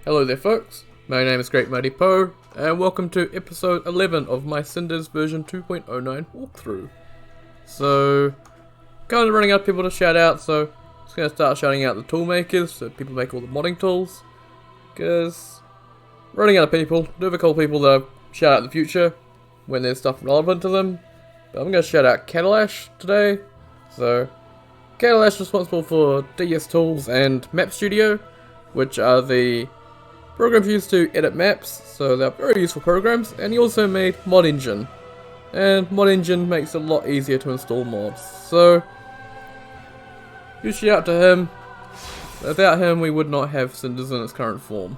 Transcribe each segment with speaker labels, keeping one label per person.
Speaker 1: Hello there folks, my name is Great Mighty Poe, and welcome to episode 11 of my Cinders version 2.09 walkthrough. So, kind of running out of people to shout out, so I'm just going to start shouting out the tool makers, so people make all the modding tools, because running out of people, difficult people that I'll shout out in the future, when there's stuff relevant to them. But I'm going to shout out Catalash today, so Catalash is responsible for DS Tools and Map Studio, which are the programs used to edit maps, so they're very useful programs, and he also made Mod Engine. And Mod Engine makes it a lot easier to install mods, so huge shout out to him. Without him we would not have Cinders in its current form.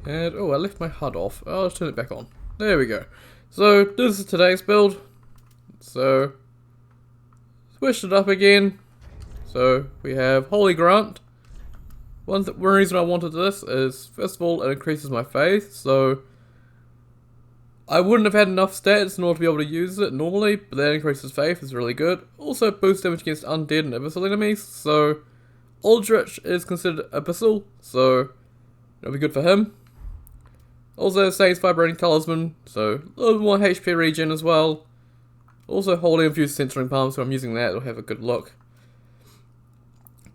Speaker 1: And, oh, I left my HUD off. Oh, let's turn it back on. There we go. So, this is today's build. So, switched it up again. So, we have Holy Grant. One reason I wanted this is, first of all, it increases my faith. So, I wouldn't have had enough stats in order to be able to use it normally, but that increases faith is really good. Also, boosts damage against undead and abyssal enemies. So, Aldrich is considered abyssal, so it'll be good for him. Also, Saints Vibrating Talisman, so a little more HP regen as well. Also, Holy Infused Censoring Palm, so I'm using that, it'll have a good look.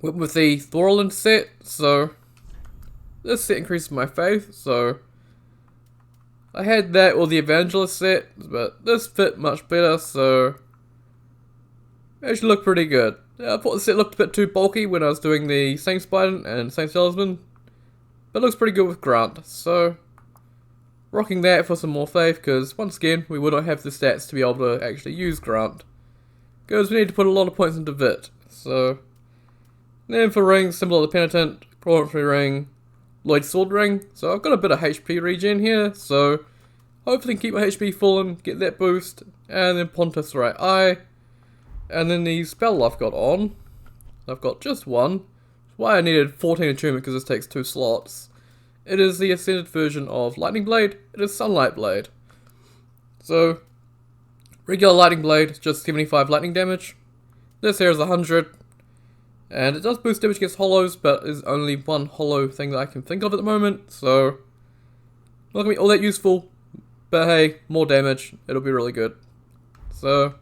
Speaker 1: Went with the Thorland set, so this set increases my faith, so I had that or the Evangelist set, but this fit much better, so it actually looked pretty good. I thought the set looked a bit too bulky when I was doing the Saints Biden and Saints Talisman, but it looks pretty good with Grant, so rocking that for some more faith, because once again, we would not have the stats to be able to actually use Grant. Because we need to put a lot of points into Vit. So, then for rings, Symbol of the Penitent, Coronary Ring, Lloyd's Sword Ring. So I've got a bit of HP regen here, so hopefully keep my HP full and get that boost. And then Pontiff's Right Eye. And then the spell I've got on, I've got just one. That's why I needed 14 attunement, because this takes 2 slots. It is the Ascended version of Lightning Blade. It is Sunlight Blade. So, regular Lightning Blade is just 75 lightning damage. This here is 100. And it does boost damage against hollows, but is only one hollow thing that I can think of at the moment. So, not going to be all that useful. But hey, more damage. It'll be really good. So,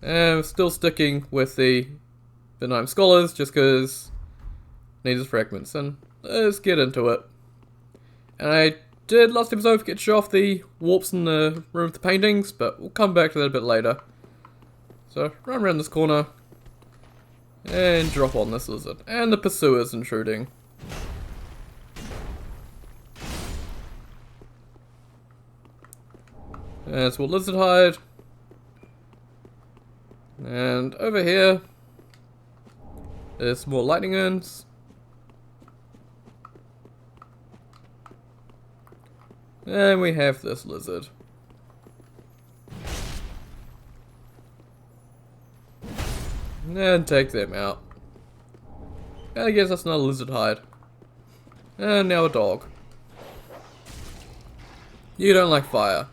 Speaker 1: and I'm still sticking with the Benign Scholars, just because needs fragments. And let's get into it. And I did last episode forget to show off the warps in the room with the paintings, but we'll come back to that a bit later. So, run around this corner, and drop on this lizard. And the pursuer's intruding. And so we'll lizard hide. And over here, there's more lightning urns. And we have this lizard. And take them out. And I guess that's another lizard hide. And now a dog. You don't like fire.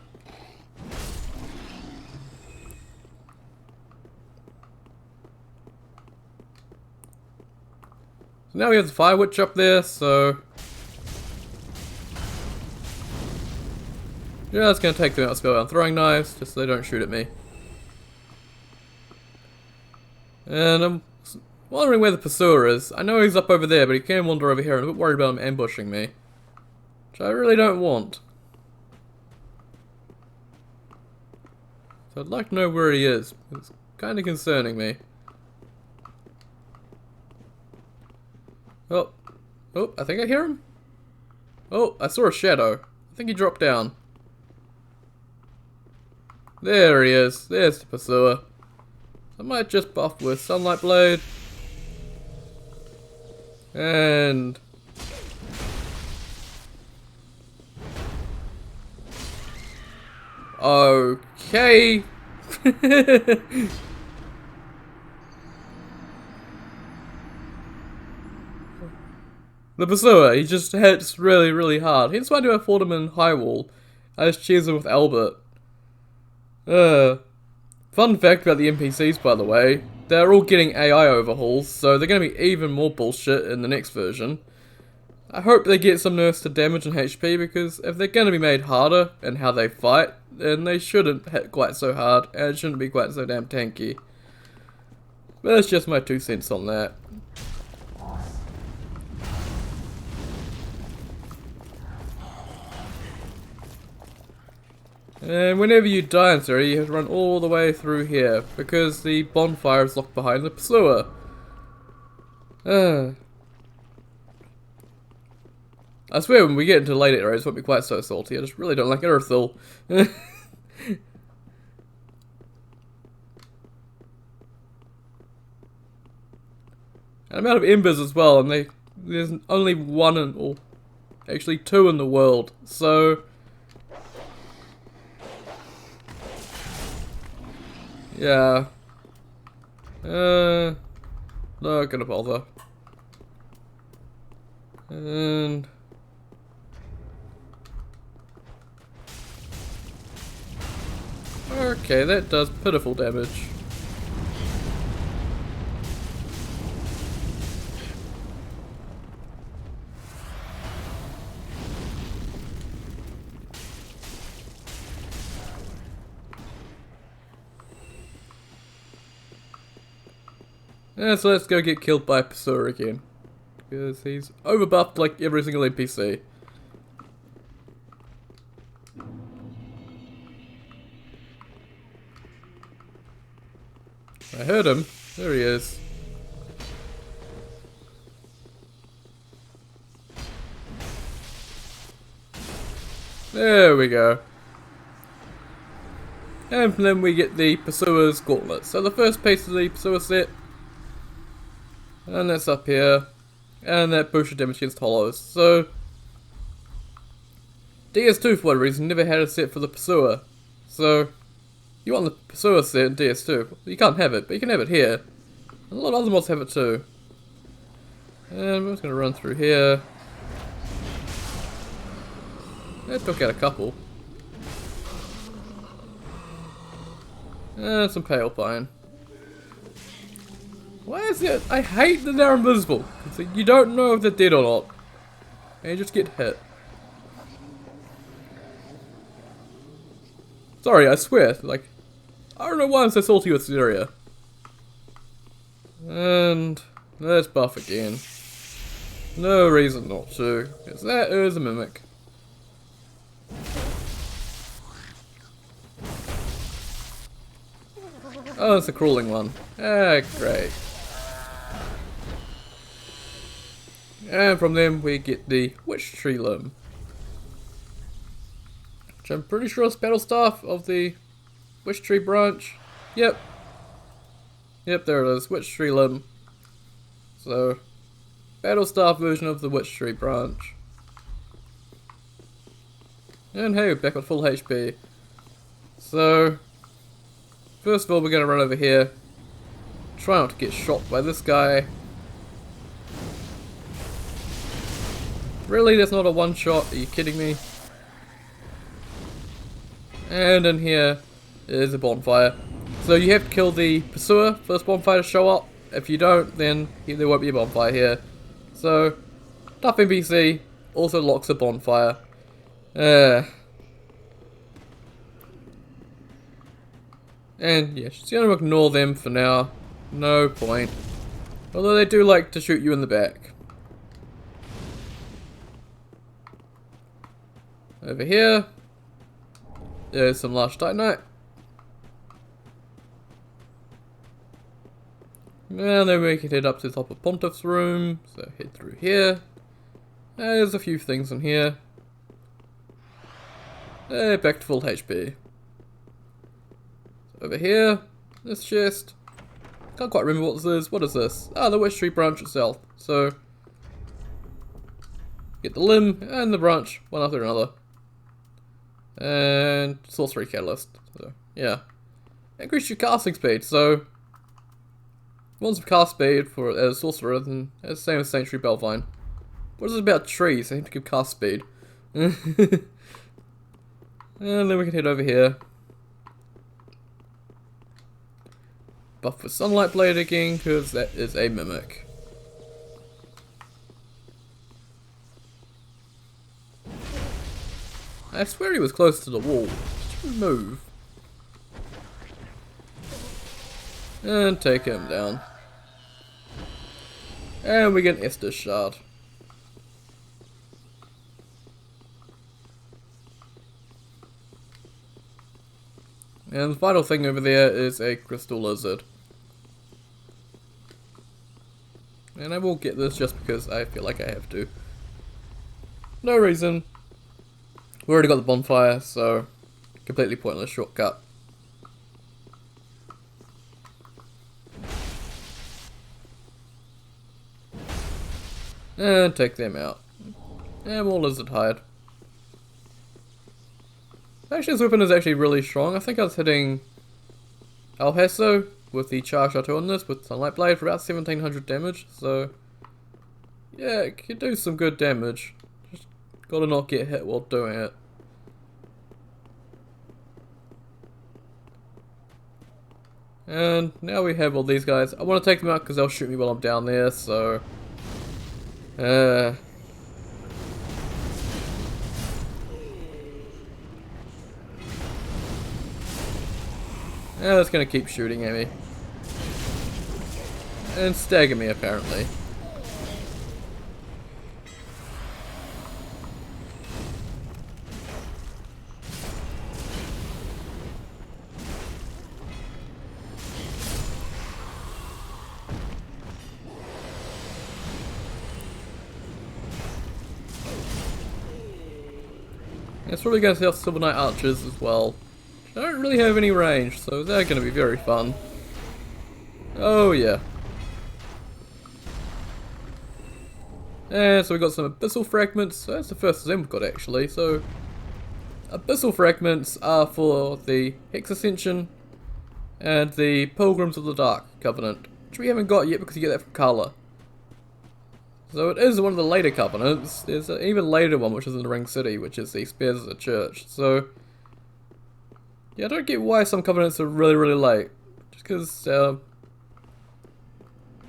Speaker 1: So now we have the fire witch up there, so yeah, that's going to take them out with spellbound throwing knives, just so they don't shoot at me. And I'm wondering where the pursuer is. I know he's up over there, but he can wander over here. I'm a bit worried about him ambushing me, which I really don't want. So I'd like to know where he is. It's kind of concerning me. Oh, I think I hear him. Oh, I saw a shadow. I think he dropped down. There he is. There's the pursuer. I might just buff with Sunlight Blade. And okay. The Pursuer, he just hits really, really hard. Hence why I do I fought him in High Wall. I just cheers him with Albert. Fun fact about the NPCs, by the way. They're all getting AI overhauls, so they're going to be even more bullshit in the next version. I hope they get some nerfs to damage and HP, because if they're going to be made harder in how they fight, then they shouldn't hit quite so hard, and it shouldn't be quite so damn tanky. But that's just my 2 cents on that. And whenever you die in Syria, you have to run all the way through here, because the bonfire is locked behind the Pursuer. I swear when we get into later areas, it won't be quite so salty. I just really don't like Irithyll. And I'm out of embers as well, and there's only one or actually 2 in the world, so yeah. Not gonna bother. And okay, that does pitiful damage. Yeah, so let's go get killed by Pursuer again. Because he's overbuffed like every single NPC. I heard him. There he is. There we go. And then we get the Pursuer's Gauntlet. So the first piece of the Pursuer set. And that's up here. And that boosts your damage against hollows. So DS2 for whatever reason never had a set for the Pursuer. So you want the Pursuer set in DS2. You can't have it, but you can have it here. A lot of other mods have it too. And I'm just going to run through here. That took out a couple. And some Pale Pine. Why is it? I hate that they're invisible. It's like you don't know if they're dead or not. And you just get hit. Sorry, I swear. Like, I don't know why I'm so salty with this area. And let's buff again. No reason not to. Because that is a mimic. Oh, it's a crawling one. Ah, great. And from them we get the Witch Tree Limb. Which I'm pretty sure is Battle Staff of the Witch Tree branch. Yep. Yep, there it is. Witch Tree Limb. So, Battle Staff version of the Witch Tree branch. And hey, we're back at full HP. So, first of all we're going to run over here. Try not to get shot by this guy. Really? That's not a one shot? Are you kidding me? And in here is a bonfire. So you have to kill the Pursuer for this bonfire to show up. If you don't, then there won't be a bonfire here. So, tough NPC also locks a bonfire. And yeah, just gonna ignore them for now. No point. Although they do like to shoot you in the back. Over here, there's some large titanite. And then we can head up to the top of Pontiff's room. So head through here. There's a few things in here. Back to full HP. Over here, this chest. Can't quite remember what this is. What is this? Ah, the Witch Tree branch itself. So, get the limb and the branch, one after another. And sorcery catalyst. So, yeah. Increase your casting speed. So, once you cast speed for as a sorcerer, then it's the same as Sanctuary Belvine. What is it about trees? They seem to give cast speed. And then we can head over here. Buff with Sunlight Blade again, because that is a mimic. I swear he was close to the wall. Just move. And take him down. And we get an Estus Shard. And the final thing over there is a Crystal Lizard. And I will get this just because I feel like I have to. No reason. We already got the bonfire, so completely pointless shortcut. And take them out. And more lizard hide. Actually, this weapon is actually really strong. I think I was hitting Alhasso with the charge shot on this with Sunlight Blade for about 1700 damage. So, yeah, it can do some good damage. Just gotta not get hit while doing it. And now we have all these guys. I want to take them out because they'll shoot me while I'm down there, so... Yeah, it's gonna keep shooting at me. And stagger me, apparently. It's probably going to help Silver Knight Archers as well. I don't really have any range, so they're going to be very fun. Oh yeah. And so we got some Abyssal Fragments. So that's the first of them we've got actually. So Abyssal Fragments are for the Hex Ascension and the Pilgrims of the Dark Covenant, which we haven't got yet because you get that from Kala. So it is one of the later covenants. There's an even later one which is in the Ring City, which is the Spears of the Church. So yeah, I don't get why some covenants are really late. Just because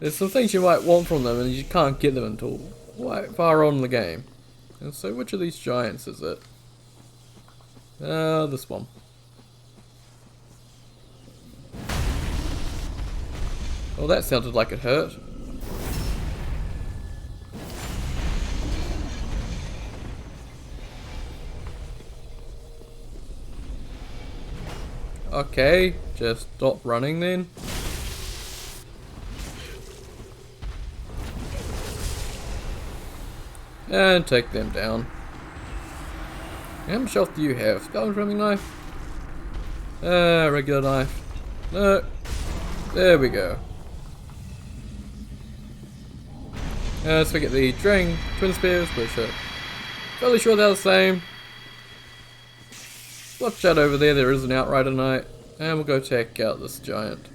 Speaker 1: there's some things you might want from them and you can't get them until quite far on in the game. And so which of these giants is it? This one. Well, that sounded like it hurt. Okay, just stop running then. And take them down. How much health do you have? Skull drumming knife? Regular knife. No. There we go. Let's get the Drang Twin Spears, which are fairly sure they're the same. Watch out over there, there is an Outrider Knight. And we'll go check out this giant.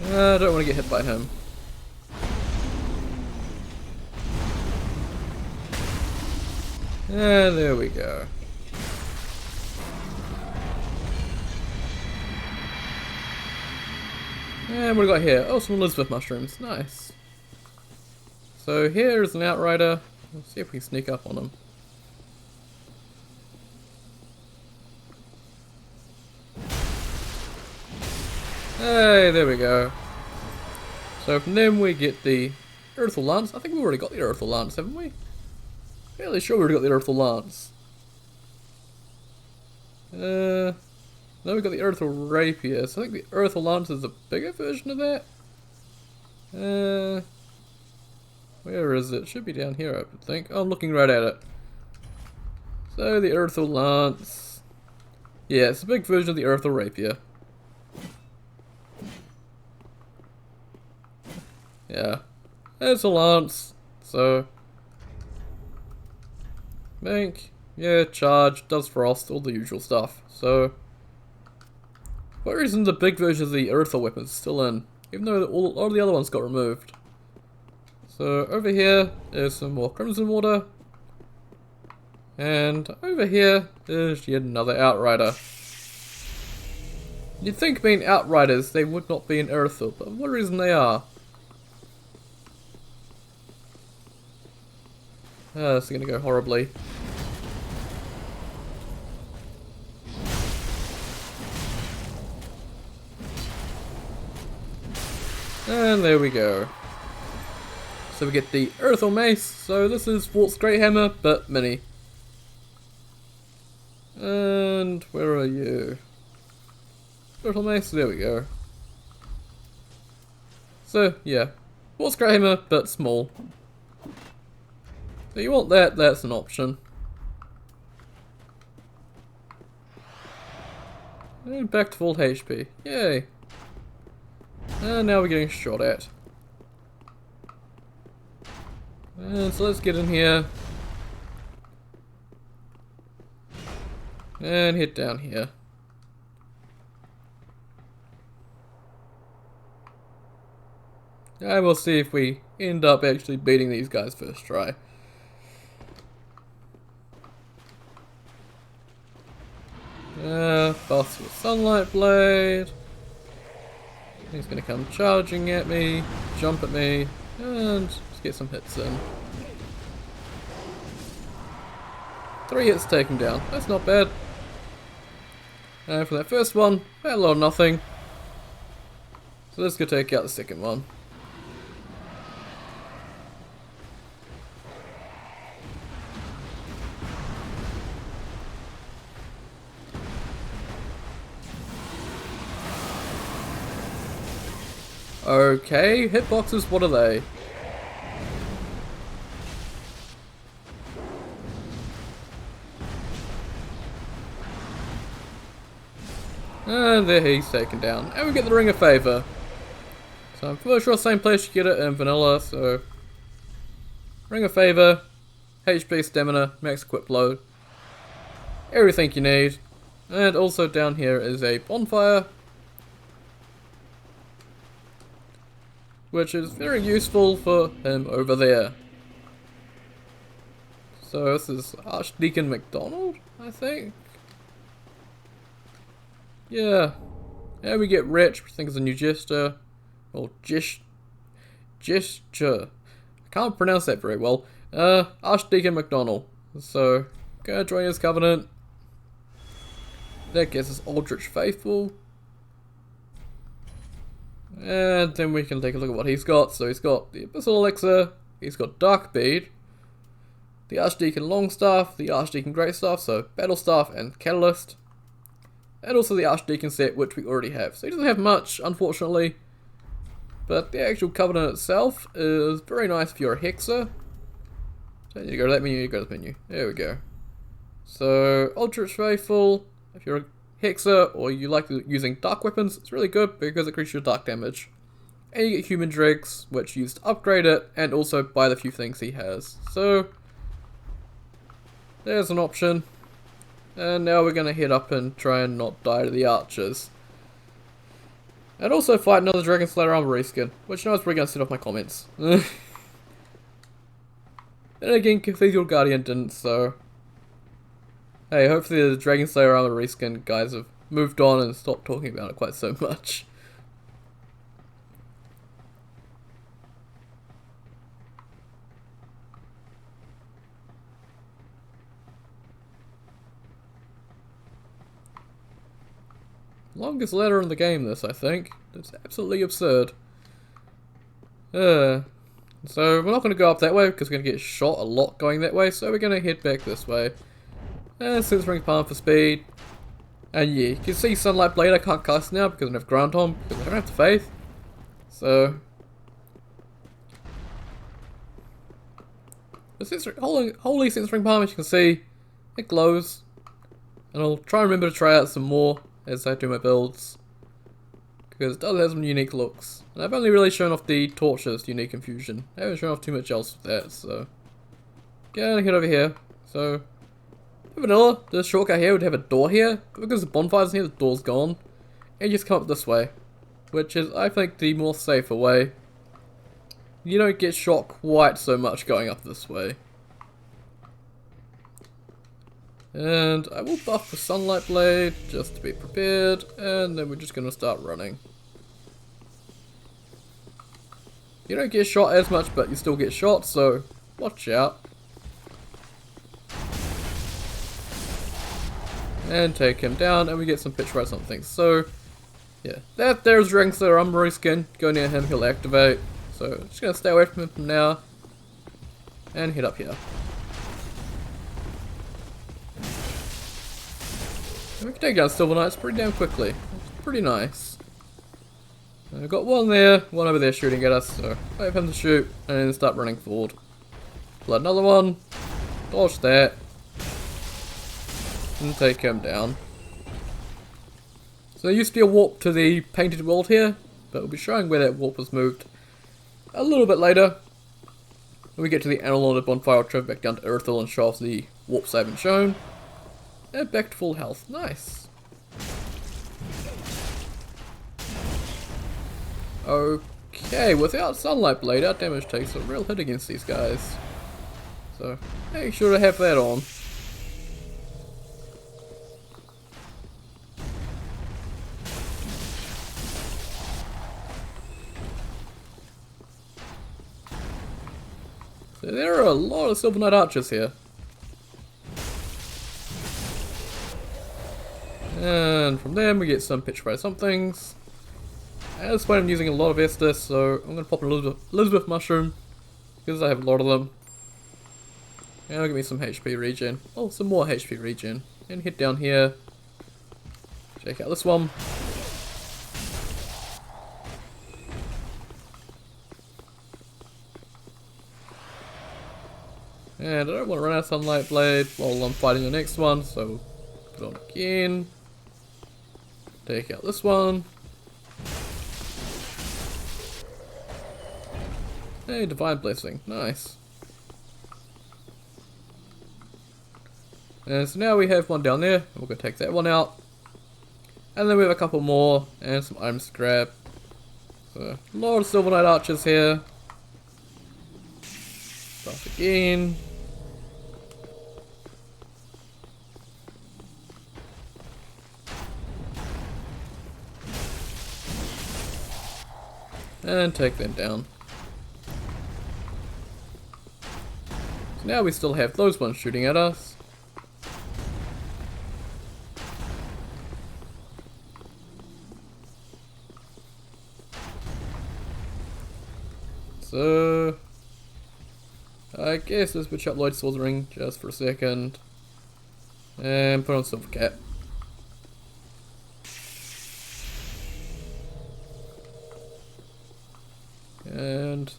Speaker 1: I don't want to get hit by him. And there we go. And what do we got here? Oh, some Elizabeth mushrooms. Nice. So here's an Outrider. Let's see if we can sneak up on him. Hey, there we go. So from them we get the Irithyll Lance. I think we've already got the Irithyll Lance, haven't we? Fairly sure we already got the Irithyll Lance. No, we got the Irithyll Rapier. So I think the Irithyll Lance is a bigger version of that. Where is it? Should be down here, I would think. Oh, I'm looking right at it. So the Irithyll Lance. Yeah, it's a big version of the Irithyll Rapier. Yeah, it's a lance, so bank, yeah, charge, does frost, all the usual stuff. So For what reason the big version of the Irithyll weapon is still in, even though all the other ones got removed. So over here is some more crimson water. And over here is yet another outrider. You'd think being outriders they would not be in Irithyll, but for what reason they are. This is going to go horribly. And there we go. So we get the Irithyll Mace. So this is Vort's Great Hammer, but mini. And where are you? Irithyll Mace, there we go. So yeah, Vort's Great Hammer, but small. So you want that, that's an option. And back to full HP. Yay. And now we're getting shot at. And so let's get in here. And hit down here. And we'll see if we end up actually beating these guys first try. Boss with Sunlight Blade. He's gonna come charging at me, jump at me, and just get some hits in. 3 hits to take him down. That's not bad. And for that first one, a lot of nothing. So let's go take out the second one. Okay, hitboxes, what are they? And there he's taken down. And we get the Ring of Favour. So I'm pretty sure same place you get it in vanilla, so Ring of Favour, HP, stamina, max equip load, everything you need. And also down here is a bonfire, which is very useful for him over there. So this is Archdeacon MacDonald, I think. Yeah. And we get Wretch, which I think is a new gesture. Or gesture. I can't pronounce that very well. Archdeacon MacDonald. So, gonna join his covenant. That gets us Aldrich Faithful. And then we can take a look at what he's got. So he's got the Abyssal Elixir, he's got Dark Bead, the Archdeacon Longstaff, the Archdeacon Greatstaff, so Battle Staff and Catalyst, and also the Archdeacon set, which we already have. So he doesn't have much, unfortunately, but the actual Covenant itself is very nice if you're a Hexer. So you go to that menu, you go to the menu. There we go. So Aldrich Faithful, if you're a Hexer, or you like using dark weapons, it's really good because it increases your dark damage. And you get Human Dregs, which you use to upgrade it, and also buy the few things he has. So, there's an option. And now we're going to head up and try and not die to the archers. And also fight another Dragon Slayer armor reskin, which I was probably going to set off my comments. And again, Cathedral Guardian didn't, so hey, hopefully the Dragon Slayer armor reskin guys have moved on and stopped talking about it quite so much. Longest letter in the game, this, I think. It's absolutely absurd. So we're not going to go up that way because we're going to get shot a lot going that way, so we're going to head back this way. And Sense Ring Palm for speed. And yeah, you can see Sunlight Blade I can't cast now because I don't have Ground on, because I don't have the Faith. So the Holy Sense Ring Palm, as you can see, it glows. And I'll try and remember to try out some more as I do my builds, because it does have some unique looks. And I've only really shown off the Torch's unique infusion. I haven't shown off too much else with that, so gonna head over here. So vanilla, this shortcut here would have a door here, but because the bonfire's in here, the door's gone. and you just come up this way, which is, I think, the more safer way. You don't get shot quite so much going up this way. And I will buff the Sunlight Blade, just to be prepared, and then we're just going to start running. You don't get shot as much, but you still get shot, so watch out. And take him down, and we get some pitch right something. So, yeah, there's Dragon Slayer Reskin. Go near him, he'll activate. So, just gonna stay away from him from now, and head up here. And we can take down Silver Knights pretty damn quickly. It's pretty nice. I've got one there, one over there shooting at us, so wait for him to shoot, and then start running forward. Blood another one, dodge that, and take him down. So there used to be a warp to the painted world here, but we'll be showing where that warp was moved a little bit later. When we get to the Anor Londo bonfire, I'll travel back down to Irithyll and show off the warps I haven't shown. And back to full health, nice. Okay, without Sunlight Blade, our damage takes a real hit against these guys. So, make sure to have that on. So there are a lot of Silver Knight archers here. And from them we get some pitch by somethings. At this point I'm using a lot of Estus, so I'm going to pop an Elizabeth Mushroom, because I have a lot of them. And it'll give me some HP regen. Oh, some more HP regen. And head down here. Check out this one. And I don't want to run out of Sunlight Blade while I'm fighting the next one, so put it on again. Take out this one. Hey, Divine Blessing, nice. And so now we have one down there, we're going to take that one out. And then we have a couple more, and some items to grab. So, a lot of Silver Knight archers here. Start again. And take them down. So now we still have those ones shooting at us. So I guess let's switch up Lloyd's Sword Ring just for a second. And put on Silver Cap. And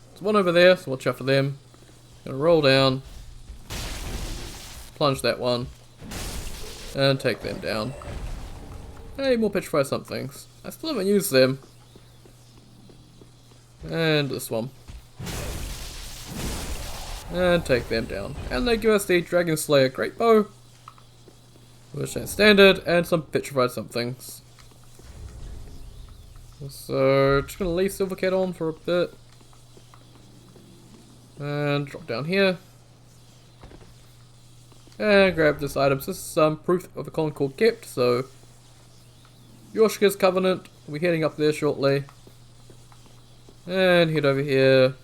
Speaker 1: there's one over there, so watch out for them. Gonna roll down, plunge that one, and take them down. Hey, more pitch fire somethings. I still haven't used them. And this one. And take them down. And they give us the Dragon Slayer Great Bow, which is standard, and some petrified somethings. So, just gonna leave Silver Cat on for a bit. And drop down here. And grab this item. So this is some proof of a Concord kept, so Yoshika's Covenant, we'll be heading up there shortly. And head over here.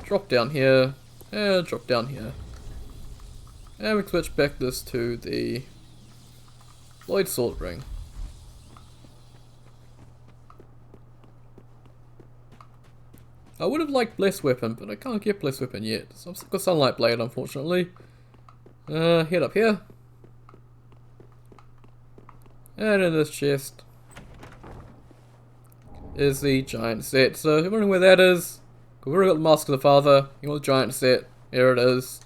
Speaker 1: Drop down here. And drop down here. And we switch back this to the Lloyd Sword Ring. I would have liked Blessed Weapon, but I can't get Blessed Weapon yet. So I'm stuck with Sunlight Blade, unfortunately. Head up here. And in this chest is the Giant Set. So if you're wondering where that is, we've already got the Mask of the Father. You want the Giant Set. Here it is.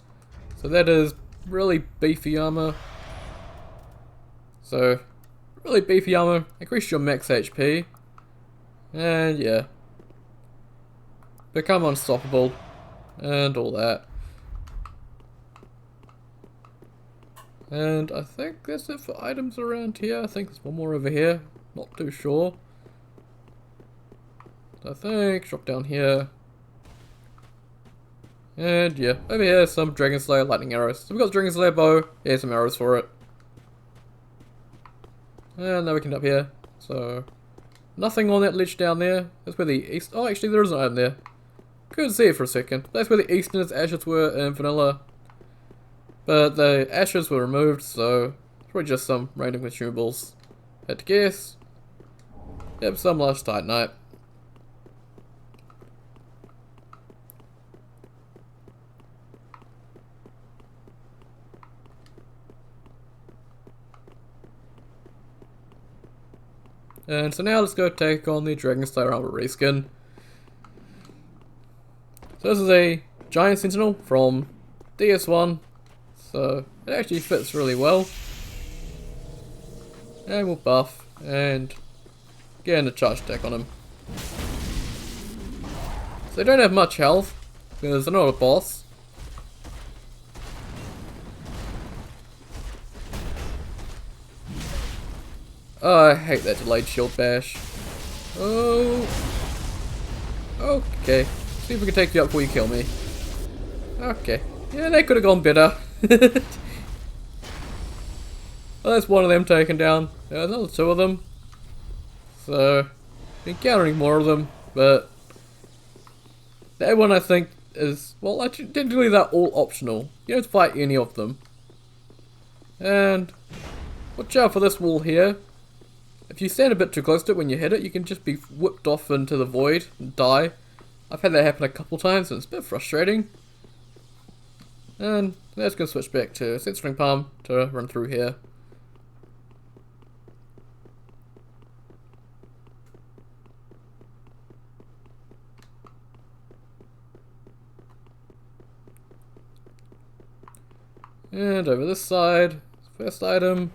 Speaker 1: So that is really beefy armor. So, really beefy armor. Increase your max HP. And yeah. Become unstoppable. And all that. And I think that's it for items around here. I think there's one more over here. Not too sure. I think drop down here. And yeah, over here some Dragon Slayer lightning arrows. So we've got Dragon Slayer bow. Here's some arrows for it. And now we can up here. So nothing on that ledge down there. That's where the east. Oh, actually there is an item there. Couldn't see it for a second. That's where the Eastern's ashes were in vanilla. But the ashes were removed, so it's probably just some random consumables. Had to guess. Yep, some large titanite. And so now let's go take on the Dragon Slayer armor reskin. So this is a giant sentinel from DS1. So it actually fits really well. And we'll buff and get in a charge attack on him. So they don't have much health because they're not a boss. Oh, I hate that delayed shield bash. Oh. Okay. See if we can take you up before you kill me. Okay. Yeah, that could have gone better. Well, that's one of them taken down. There's another two of them. So, encountering more of them, but that one I think is, well, actually, technically they're all optional. You don't fight any of them. And watch out for this wall here. If you stand a bit too close to it when you hit it, you can just be whipped off into the void and die. I've had that happen a couple times and it's a bit frustrating. And let's go switch back to Censoring Palm to run through here. And over this side, first item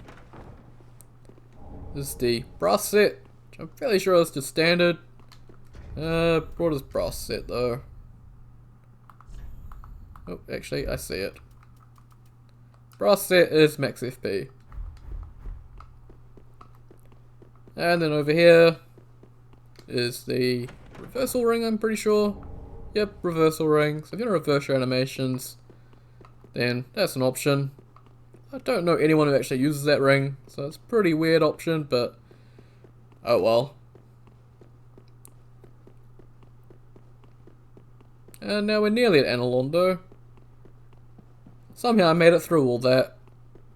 Speaker 1: is the brass set, which I'm fairly sure is just standard. Brought his brass set though. Oh, actually, I see it. Brass set is max FP. And then over here is the reversal ring, I'm pretty sure. Yep, reversal ring. So if you want to reverse your animations, then that's an option. I don't know anyone who actually uses that ring, so it's a pretty weird option, but oh well. And now we're nearly at Anor Londo. Somehow I made it through all that.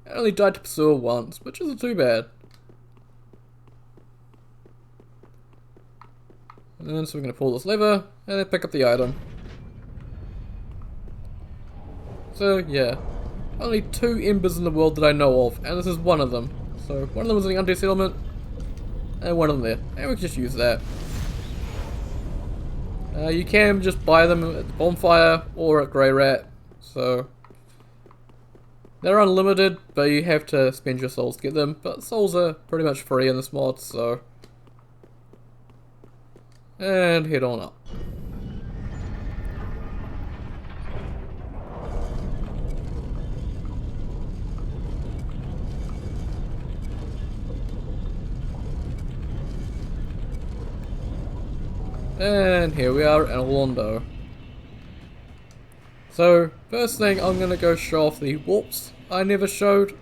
Speaker 1: I only died to Pursuer once, which isn't too bad. And so we're going to pull this lever, and then pick up the item. So yeah, only 2 embers in the world that I know of, and this is one of them. So one of them was in the Undead Settlement, and one of them there. And we can just use that. You can just buy them at the bonfire or at Grey Rat, so they're unlimited, but you have to spend your souls to get them. But souls are pretty much free in this mod, so. And head on up. And here we are at Anor Londo. So, first thing I'm going to go show off the warps I never showed.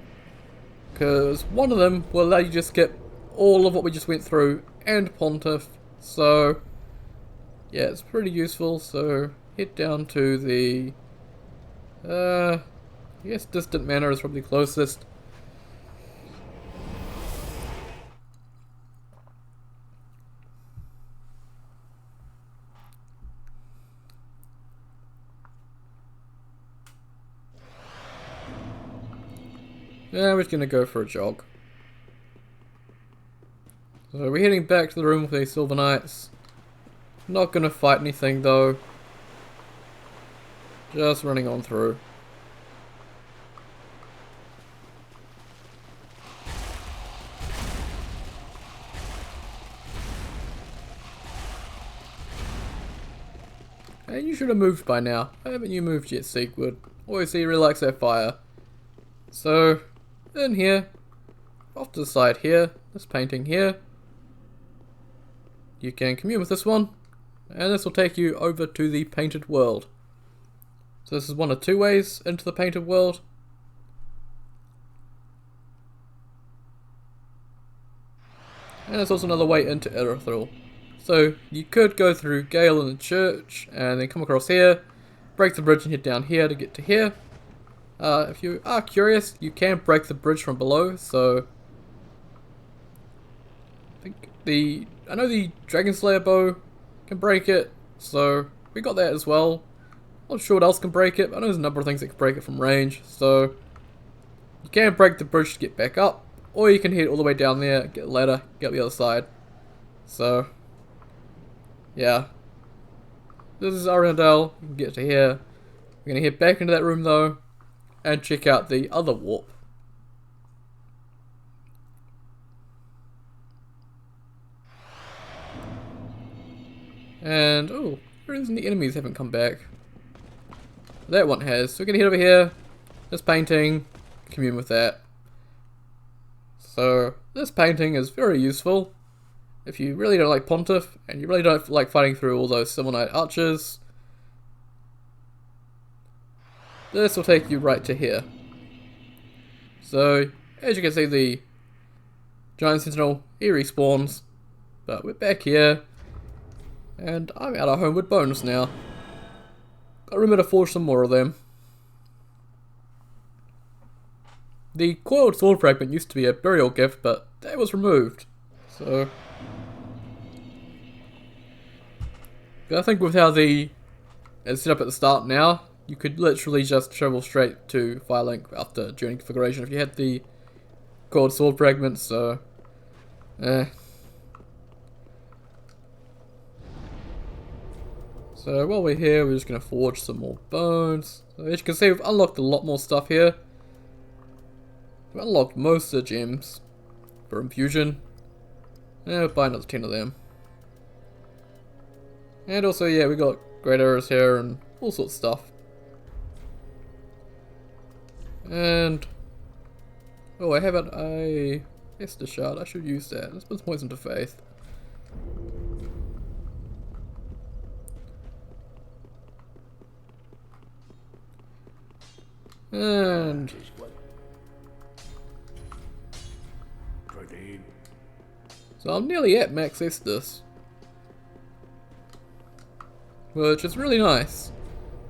Speaker 1: Because one of them will allow you to just skip all of what we just went through and Pontiff. So, yeah, it's pretty useful. So, head down to the, I guess Distant Manor is probably closest. Yeah, we're just gonna go for a jog. So we're heading back to the room with the Silver Knights. Not gonna fight anything though. Just running on through. And you should have moved by now. Why haven't you moved yet, Siegward? Always he really likes that fire. So, in here, off to the side here, this painting here, you can commune with this one, and this will take you over to the painted world. So this is one of two ways into the painted world. And there's also another way into Irithyll. So you could go through Gale and the church, and then come across here, break the bridge and head down here to get to here. If you are curious, you can break the bridge from below, so I know the Dragon Slayer bow can break it, so we got that as well. Not sure what else can break it, but I know there's a number of things that can break it from range, so you can break the bridge to get back up, or you can head all the way down there, get a ladder, get up the other side. So, yeah. This is Arendelle, you can get to here. We're going to head back into that room though, and check out the other warp. And, oh, the reason the enemies haven't come back. That one has. So we're going to head over here, this painting, commune with that. So, this painting is very useful if you really don't like Pontiff, and you really don't like fighting through all those Silver Knight archers. This will take you right to here. So, as you can see, the Giant Sentinel, he respawns, but we're back here, and I'm out of homeward bones now. Got room to forge some more of them. The Coiled sword fragment used to be a burial gift, but that was removed. So, I think with how it's set up at the start now, you could literally just travel straight to Firelink after Journey Configuration if you had the Coiled sword fragment, so So while we're here, we're just going to forge some more bones. So as you can see, we've unlocked a lot more stuff here. We've unlocked most of the gems for infusion. And we'll buy another 10 of them. And also, yeah, we got great arrows here and all sorts of stuff. And oh, I haven't a Esther shard. I should use that. Let's put points into faith. And so I'm nearly at max Estus, which is really nice.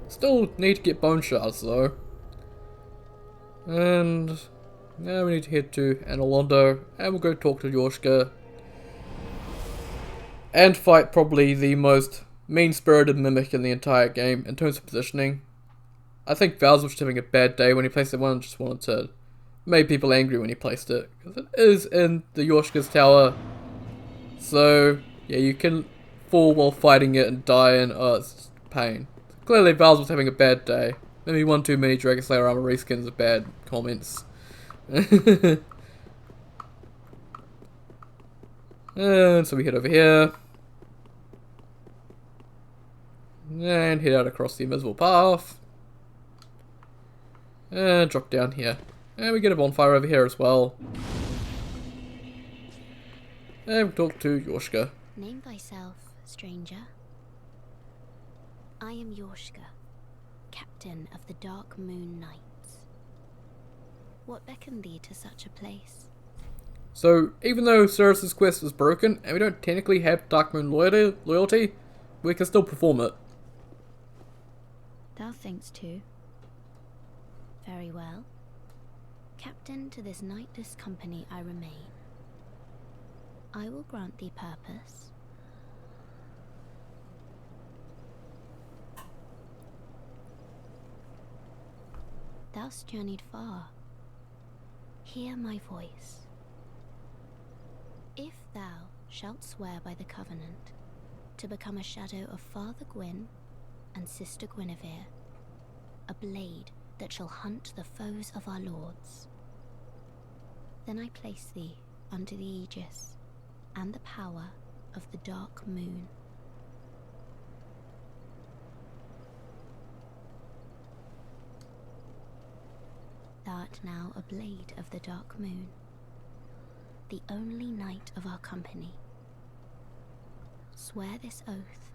Speaker 1: Still need to get bone shards though. And now we need to head to Anor Londo, and we'll go talk to Yorshka and fight probably the most mean-spirited mimic in the entire game in terms of positioning. I think Val's was just having a bad day when he placed that one, just wanted to make people angry when he placed it, because it is in the Yorshka's tower. So yeah, you can fall while fighting it and die, and oh, it's just pain. Clearly Val's was having a bad day. Maybe one too many Dragon Slayer armor reskins of bad comments. And so we head over here. And head out across the invisible path. And drop down here. And we get a bonfire over here as well. And we talk to Yorshka.
Speaker 2: Name thyself, stranger. I am Yorshka, captain of the Dark Moon Knights. What beckoned thee to such a place?
Speaker 1: So, even though Cyrus's quest was broken, and we don't technically have Dark Moon loyalty, we can still perform it.
Speaker 2: Thou thinkst too. Very well. Captain to this knightless company I remain. I will grant thee purpose. Thou'st journeyed far. Hear my voice. If thou shalt swear by the covenant to become a shadow of Father Gwyn and Sister Guinevere, a blade that shall hunt the foes of our lords, then I place thee under the aegis and the power of the Dark Moon. thou'rt now a blade of the dark moon, the only knight of our company. Swear this oath,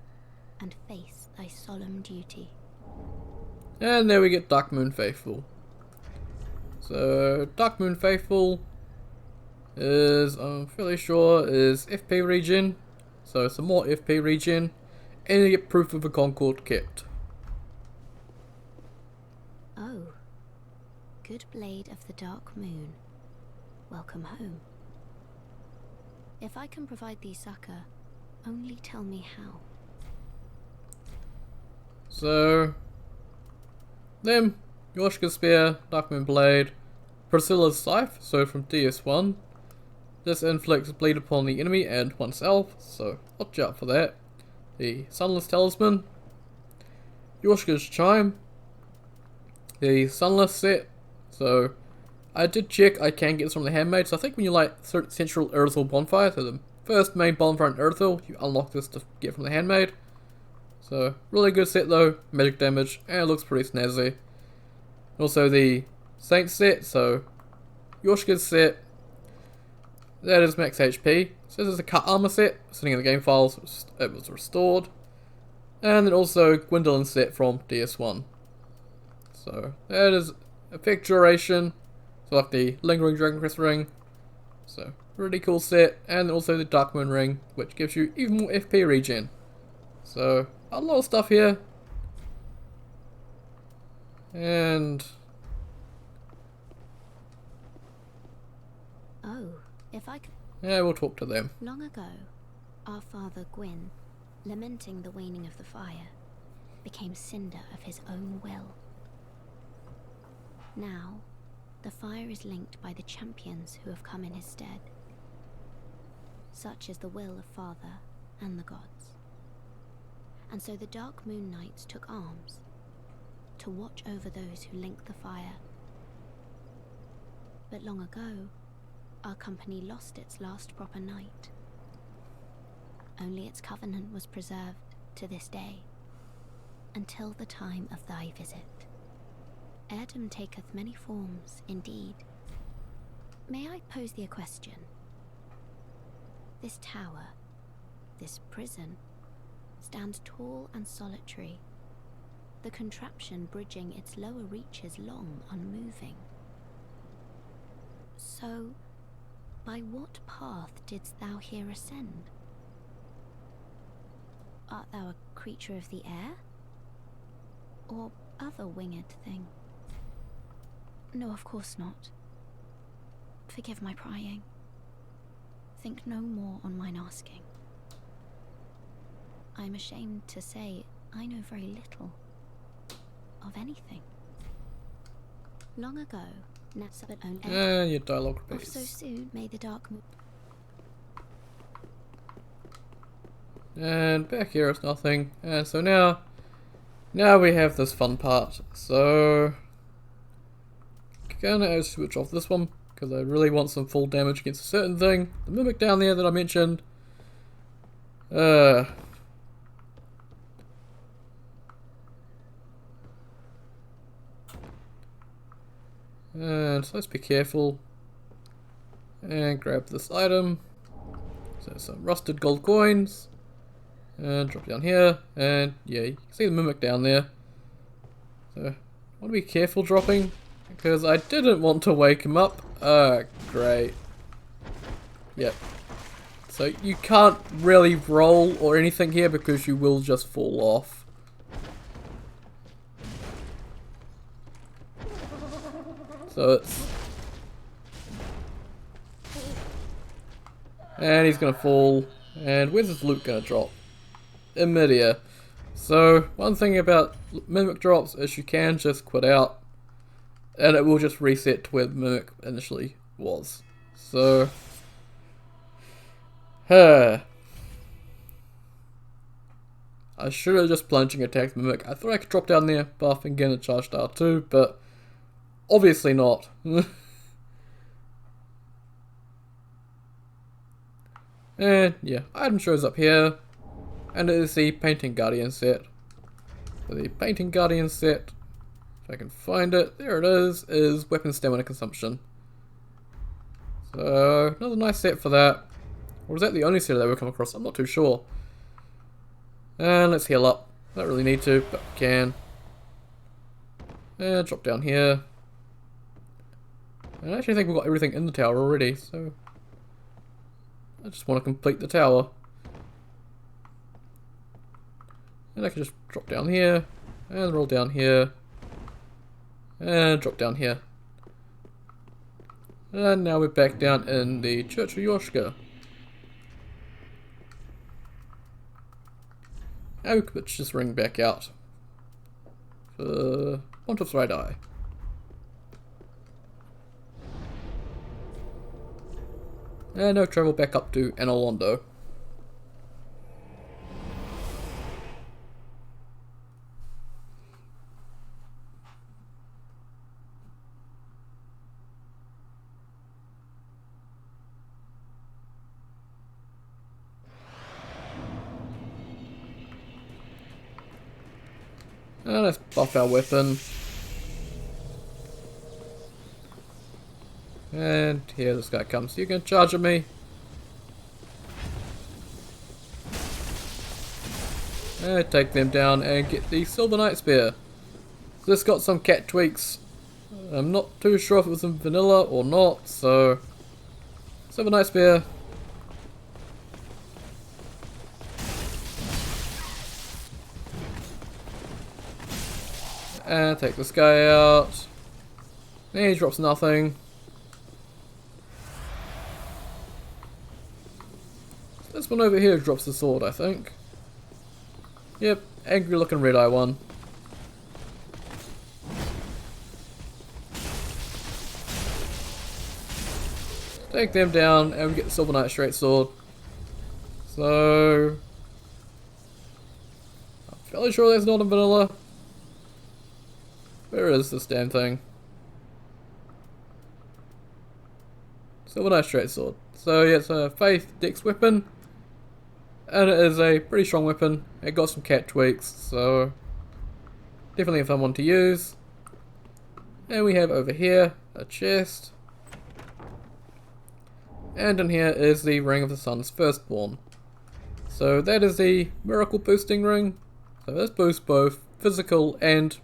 Speaker 2: and face thy solemn duty.
Speaker 1: And there we get Dark Moon Faithful. So, Dark Moon Faithful is, I'm fairly sure, is FP regen. So, some more FP regen. And you get proof of the Concord kept.
Speaker 2: Oh, good blade of the dark moon, welcome home. If I can provide thee succor, only tell me how.
Speaker 1: So, them, Yoshka's Spear, Darkmoon Blade, Priscilla's Scythe, so from DS1. This inflicts bleed upon the enemy and oneself, so watch out for that. The Sunless Talisman, Yoshka's Chime, the Sunless set, so I did check I can get this from the Handmaid, so I think when you light Central Irithyll Bonfire, so the first main bonfire in Irithyll, you unlock this to get from the Handmaid. So, really good set though, magic damage, and it looks pretty snazzy. Also the Saint set, so Yoshka's set, that is max HP. So this is a cut armor set, sitting in the game files, it was restored. And then also Gwendolyn's set from DS1. So that is effect duration, so like the Lingering Dragon Crest ring. So really cool set, and also the Dark Moon ring, which gives you even more FP regen. So a lot of stuff here. And
Speaker 2: Oh, if I could.
Speaker 1: yeah, we'll talk to them.
Speaker 2: Long ago, our father Gwyn, lamenting the waning of the fire, became cinder of his own will. Now, the fire is linked by the champions who have come in his stead. Such is the will of Father and the gods. And so the Dark Moon Knights took arms to watch over those who link the fire. But long ago, our company lost its last proper knight. Only its covenant was preserved to this day, until the time of thy visit. Heirdom taketh many forms, indeed. May I pose thee a question? This tower, this prison, stands tall and solitary, the contraption bridging its lower reaches long unmoving. So, by what path didst thou here ascend? Art thou a creature of the air? Or other winged thing? No, of course not. Forgive my prying. Think no more on mine asking. I am ashamed to say I know very little of anything. Long ago, Natsabat owned
Speaker 1: Your dialogue
Speaker 2: Off
Speaker 1: repeats.
Speaker 2: so soon may the dark moon.
Speaker 1: And back here is nothing. And so now we have this fun part. So gonna switch off this one because I really want some full damage against a certain thing. The mimic down there that I mentioned. And so let's be careful and grab this item. So some rusted gold coins. And drop down here, and yeah, you can see the mimic down there. So, I want to be careful dropping, because I didn't want to wake him up. Great. Yep. So, you can't really roll or anything here, because you will just fall off. So, it's... and he's gonna fall, and where's his loot gonna drop? In midair. So one thing about mimic drops is you can just quit out and it will just reset to where the mimic initially was. So I should have just plunging attacked mimic. I thought I could drop down there, buff and get a charge star too, but obviously not. And yeah, item shows up here. And it is the Painting Guardian set. So the Painting Guardian set If I can find it, there it is weapon stamina consumption. So, another nice set for that. Or is that the only set that we've come across? I'm not too sure. And let's heal up. Don't really need to, but we can. And drop down here. And I actually think we've got everything in the tower already, so I just want to complete the tower. And I can just drop down here, and roll down here, and drop down here. And now we're back down in the Church of Yoshka. Now we can pitch this ring back out for Pontiff's right eye. And now travel back up to Anor Londo. And let's buff our weapon. And here this guy comes. You can charge at me. And take them down and get the Silver Knight Spear. This got some cat tweaks. I'm not too sure if it was in vanilla or not, so Silver Knight Spear. And take this guy out. And he drops nothing. This one over here drops the sword, I think. Yep, angry looking red eye one. Take them down and we get the Silver Knight straight sword. So I'm fairly sure that's not in vanilla. Where is this damn thing? Silver Knight straight sword. So yeah, it's a Faith Dex weapon. And it is a pretty strong weapon. It got some cat tweaks, so definitely a fun one to use. And we have over here a chest. And in here is the Ring of the Sun's Firstborn. So that is the miracle boosting ring. So this boosts both physical and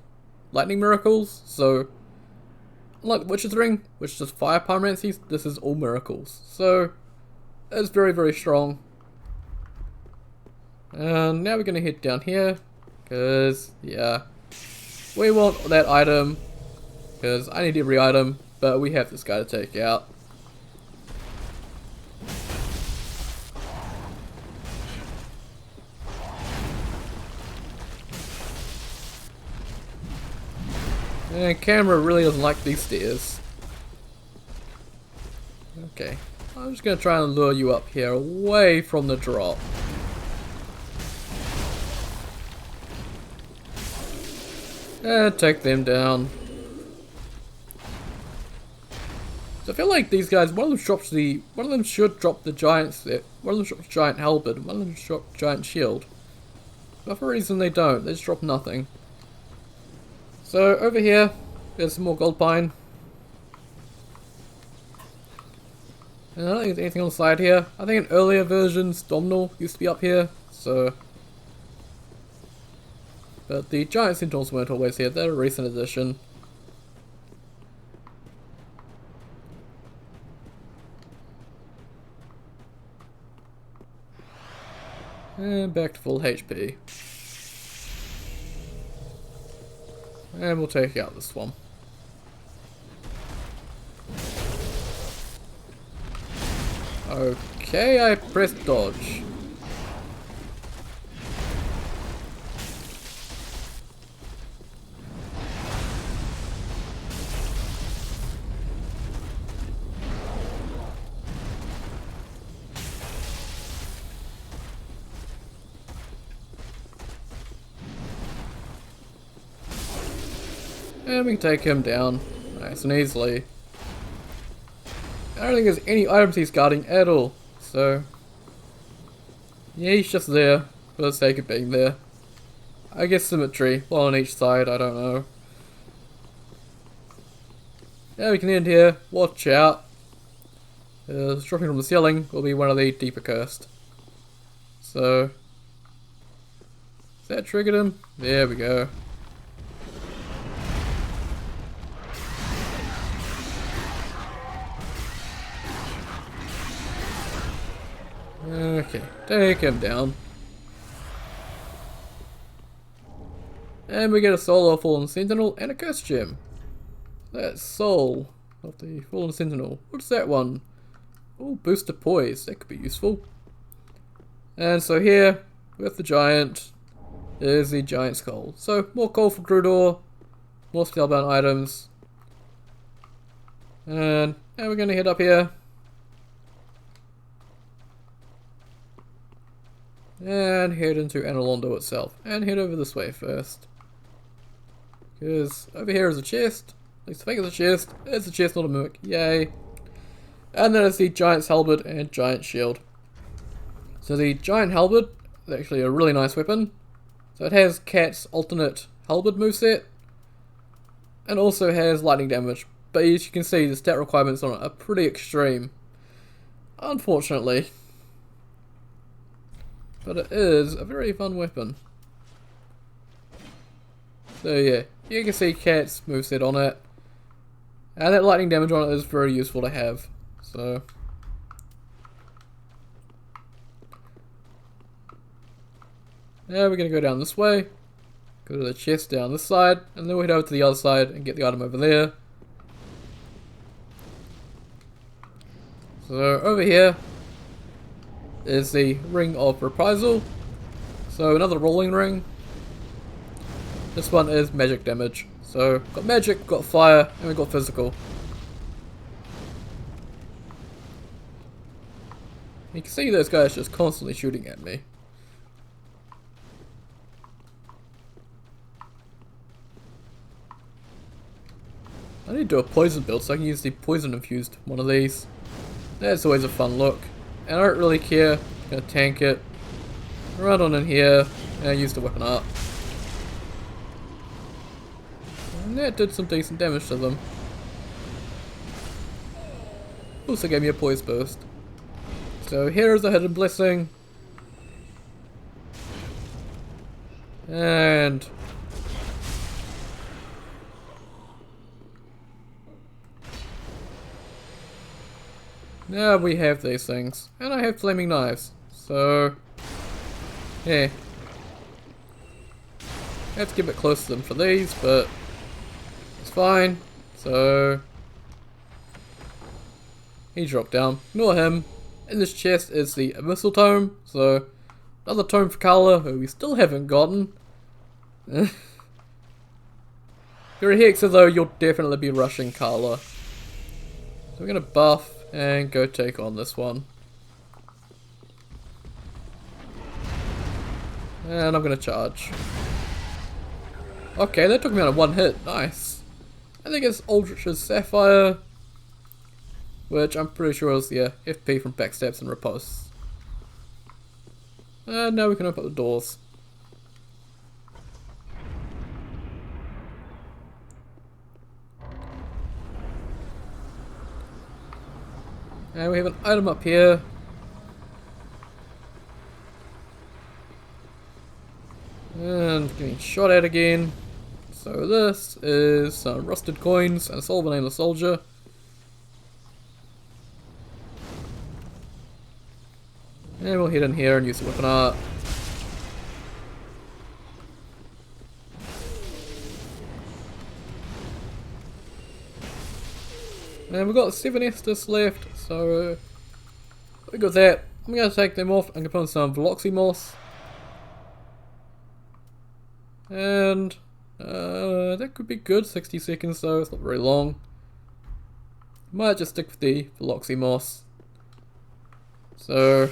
Speaker 1: lightning miracles. So unlike the Witch's Ring, which is just fire pyromancy, this is all miracles. So it's very, very strong. And now we're going to head down here, because, yeah, we want that item, because I need every item, but we have this guy to take out. And camera really doesn't like these stairs. Okay, I'm just going to try and lure you up here, away from the drop. And take them down. So I feel like these guys, one of them should drop the giant set, one of them drops giant halberd, one of them drops giant shield. But for a reason they don't, they just drop nothing. So over here, there's some more gold pine. And I don't think there's anything on the side here. I think in earlier versions, Domhnall used to be up here, so. But the giant centaurs weren't always here, they're a recent addition. And back to full HP. And we'll take out this one. Okay, I pressed dodge. And we can take him down nice and easily. I don't think there's any items he's guarding at all, so yeah, he's just there for the sake of being there. I guess symmetry, one on each side, I don't know. Yeah, we can end here. Watch out. Dropping from the ceiling will be one of the deeper cursed. So, has that triggered him? There we go. Okay, take him down. And we get a soul of Fallen Sentinel and a curse gem. That soul of the Fallen Sentinel. What's that one? Oh, booster poise. That could be useful. And so here, with the giant, is the giant skull. So, more coal for Grudor, more spellbound items. And we're going to head up here. And head into Anor Londo itself. And head over this way first. Because over here is a chest. At least I think it's a chest. It's a chest, not a mimic. Yay. And then it's the giant's halberd and giant shield. So the giant halberd is actually a really nice weapon. So it has Cat's alternate halberd moveset. And also has lightning damage. But as you can see, the stat requirements on it are pretty extreme. Unfortunately. But it is a very fun weapon. So yeah, you can see Cat's moveset on it. And that lightning damage on it is very useful to have. So now we're going to go down this way. Go to the chest down this side. And then we'll head over to the other side and get the item over there. So over here is the Ring of Reprisal. So another rolling ring. This one is magic damage. So we've got magic, we've got fire, and we've got physical. You can see those guys just constantly shooting at me. I need to do a poison build so I can use the poison infused one of these. That's always a fun look. And I don't really care. I'm gonna tank it. Run on in here and use the weapon up. And that did some decent damage to them. Also gave me a poise burst. So here is a hidden blessing. And now we have these things. And I have flaming knives. So yeah. I have to get a bit close to them for these, but it's fine. So he dropped down. Ignore him. In this chest is the Abyssal Tome. So another tome for Carla, who we still haven't gotten. If you're a Hexer though, you'll definitely be rushing Carla. So we're gonna buff and go take on this one. And I'm gonna charge. Okay, that took me on a one hit. Nice. I think it's Aldrich's Sapphire, which I'm pretty sure is the FP from backstabs and riposts. And now we can open up the doors. And we have an item up here. And getting shot at again. So this is some rusted coins and a soul of a nameless soldier. And we'll head in here and use the weapon art. And we've got 7 Estus left, so we got that. I'm going to take them off and put on some Veloxy Moss. And that could be good, 60 seconds though, it's not very long. Might just stick with the Veloxy Moss. So,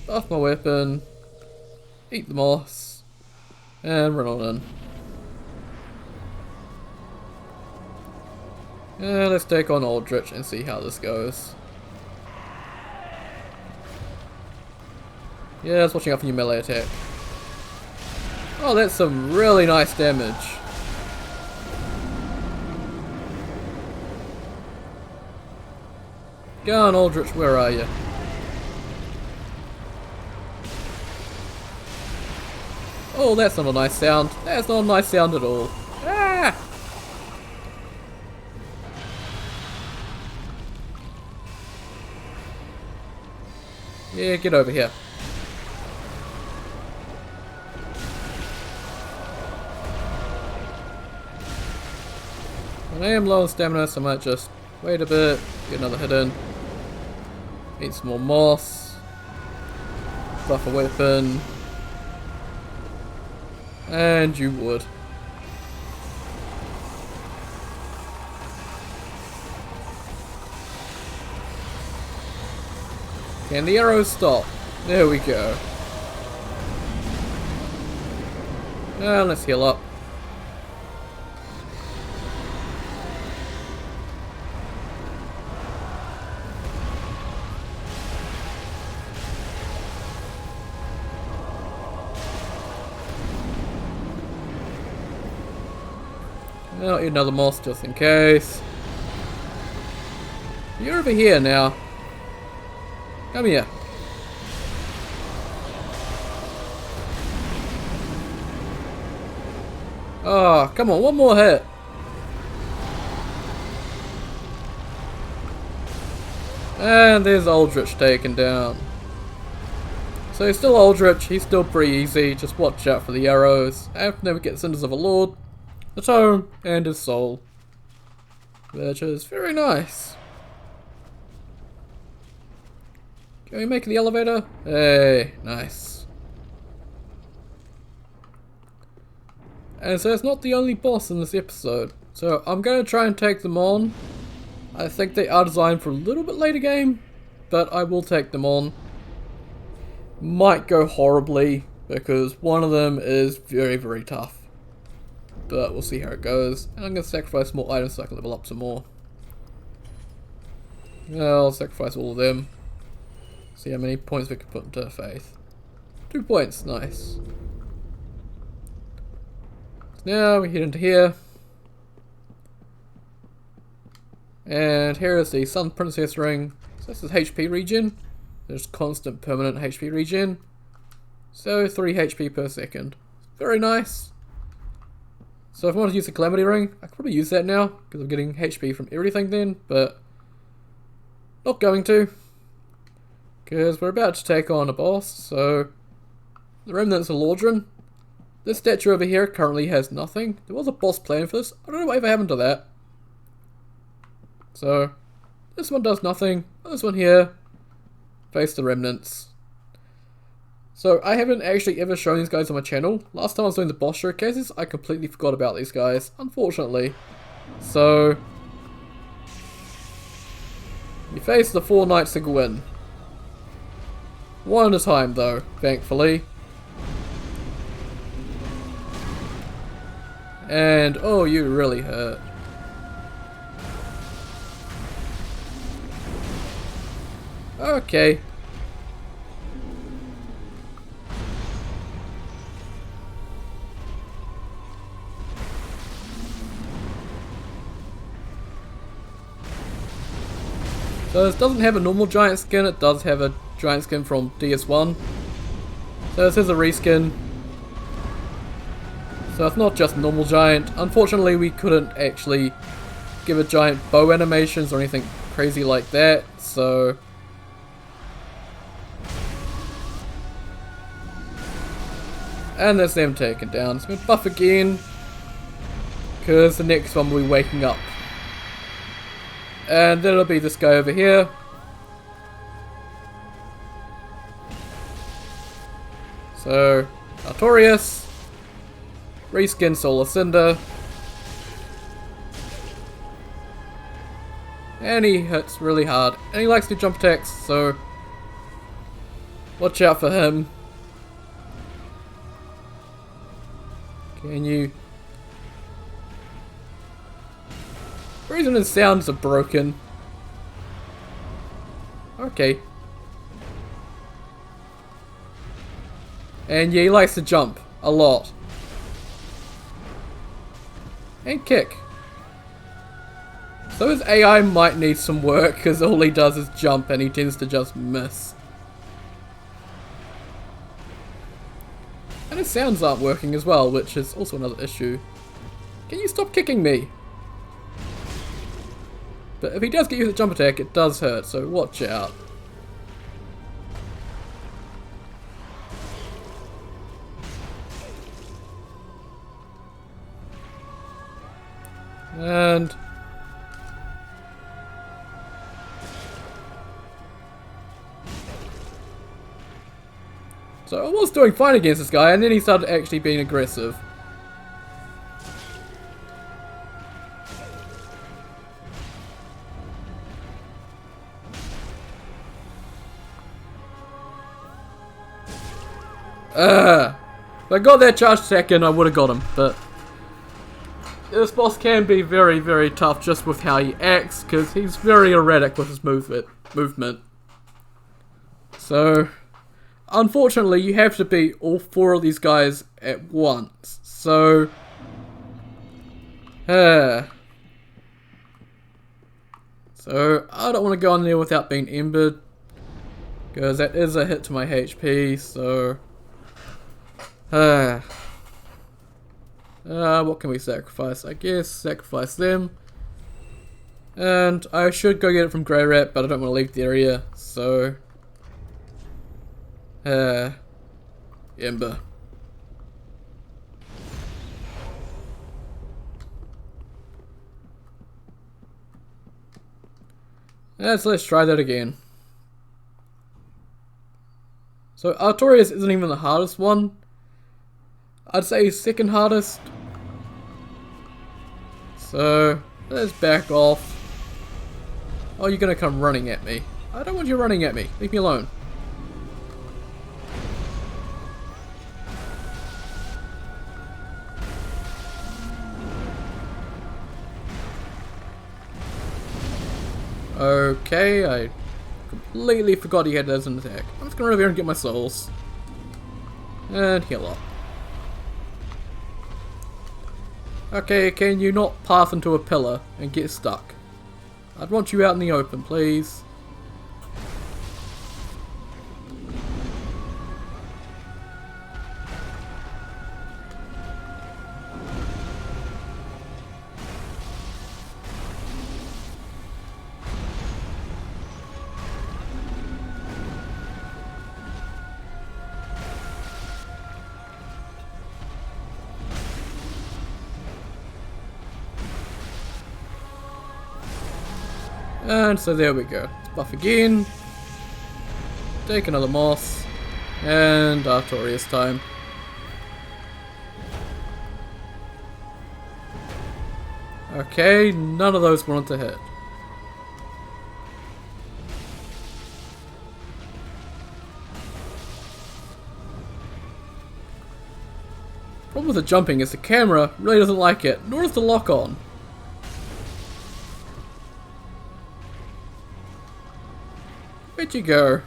Speaker 1: buff my weapon, eat the moss, and run on in. And let's take on Aldrich and see how this goes. Yeah, I was watching out for your melee attack. Oh, that's some really nice damage. Go on, Aldrich, where are you? Oh, that's not a nice sound. That's not a nice sound at all. Ah! Yeah, get over here. I am low on stamina, so I might just wait a bit, get another hit in. Eat some more moss. Buff a weapon. And you would. Can the arrows stop? There we go. Now let's heal up. I'll eat another moss just in case. You're over here now. Come here. Oh, come on, one more hit. And there's Aldrich taken down. So he's still Aldrich, he's still pretty easy, just watch out for the arrows. I have to never get Cinders of a Lord, the tome, and his soul. Which is very nice. Can we make the elevator? Hey, nice. And so it's not the only boss in this episode. So I'm going to try and take them on. I think they are designed for a little bit later game, but I will take them on. Might go horribly, because one of them is very, very tough. But we'll see how it goes. And I'm going to sacrifice more items so I can level up some more. I'll sacrifice all of them. See how many points we can put into Faith. 2 points, nice. So now we head into here. And here is the Sun Princess ring. So this is HP regen. There's constant permanent HP regen. So 3 HP per second. Very nice. So if I want to use the Calamity ring, I could probably use that now, because I'm getting HP from everything then, but not going to. Because we're about to take on a boss, so the Remnants of Lordran. This statue over here currently has nothing. There was a boss plan for this. I don't know whatever happened to that. So this one does nothing. This one here, face the Remnants. So I haven't actually ever shown these guys on my channel. Last time I was doing the boss showcases, I completely forgot about these guys, unfortunately. So you face the 4 Knights of Gwyn. One at a time though, thankfully. And oh, you really hurt. Okay. So this doesn't have a normal giant skin, it does have a giant skin from DS1. So this is a reskin. So it's not just normal giant. Unfortunately we couldn't actually give it giant bow animations or anything crazy like that, so and that's them taken down. So we buff again, because the next one will be waking up. And then it'll be this guy over here. So, Artorias, reskin Solar Cinder, and he hits really hard. And he likes to jump attacks, so watch out for him. Can you? The reason his sounds are broken. Okay. And yeah, he likes to jump a lot. And kick. So his AI might need some work, because all he does is jump and he tends to just miss. And his sounds aren't working as well, which is also another issue. Can you stop kicking me? But if he does get you with a jump attack, it does hurt, so watch out. And so I was doing fine against this guy, and then he started actually being aggressive. If I got that charge attack in, I would have got him, but this boss can be very, very tough just with how he acts, because he's very erratic with his movement. So, unfortunately, you have to beat all 4 of these guys at once. So, so I don't want to go in there without being embered, because that is a hit to my HP. So, what can we sacrifice? I guess sacrifice them. And I should go get it from Grey Rat, but I don't want to leave the area, so Ember. Let's try that again. So Artorias isn't even the hardest one. I'd say he's second hardest. So let's back off. Oh, you're gonna come running at me. I don't want you running at me. Leave me alone. Okay, I completely forgot he had that as an attack. I'm just gonna run over here and get my souls. And heal up. Okay, can you not path into a pillar and get stuck? I'd want you out in the open, please. And so there we go. Let's buff again. Take another moss. And Artorias time. Okay, none of those wanted to hit. Problem with the jumping is the camera really doesn't like it, nor does the lock on. Where'd you go?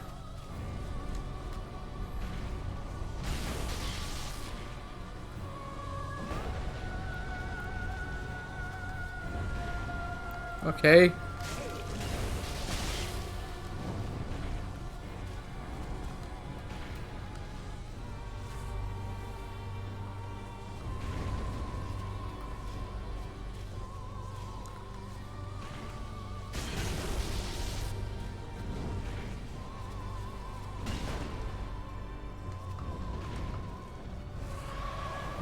Speaker 1: Okay.